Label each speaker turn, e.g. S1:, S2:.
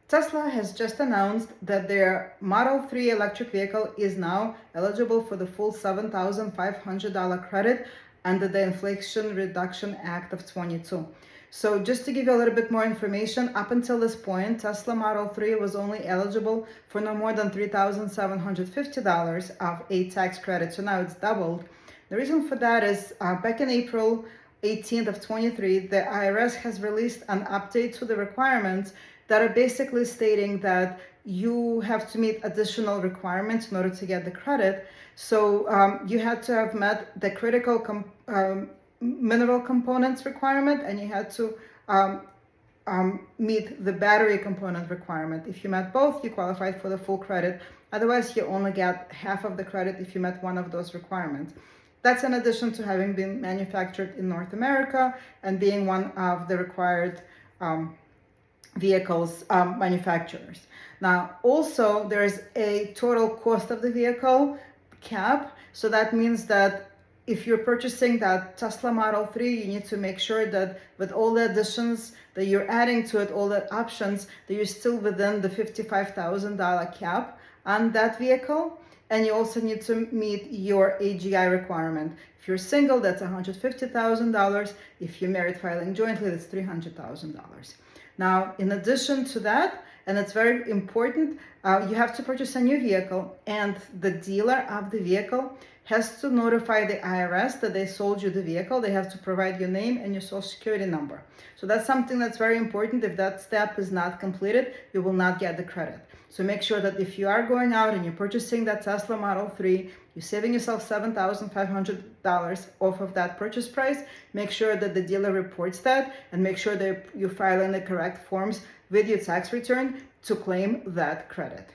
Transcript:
S1: Tesla has just announced that their Model 3 electric vehicle is now eligible for the full $7,500 credit under the Inflation Reduction Act of 22. So just to give you a little bit more information, up until this point, Tesla Model 3 was only eligible for no more than $3,750 of a tax credit. So now it's doubled. The reason for that is back in April 18th of 23, the IRS has released an update to the requirements that are basically stating that you have to meet additional requirements in order to get the credit. So you had to have met the critical mineral components requirement, and you had to meet the battery component requirement. If you met both, you qualified for the full credit. Otherwise, you only get half of the credit if you met one of those requirements. That's in addition to having been manufactured in North America and being one of the required vehicles manufacturers. Now, also, there's a total cost of the vehicle cap. So that means that if you're purchasing that Tesla Model 3, you need to make sure that with all the additions that you're adding to it, all the options, that you're still within the $55,000 cap on that vehicle. And you also need to meet your AGI requirement. If you're single, that's $150,000. If you're married filing jointly, that's $300,000. Now, in addition to that, and it's very important, you have to purchase a new vehicle, and the dealer of the vehicle has to notify the IRS that they sold you the vehicle. They have to provide your name and your social security number. So that's something that's very important. If that step is not completed, you will not get the credit. So make sure that if you are going out and you're purchasing that Tesla Model 3, you're saving yourself $7,500 off of that purchase price. Make sure that the dealer reports that, and make sure that you're filing the correct forms with your tax return to claim that credit.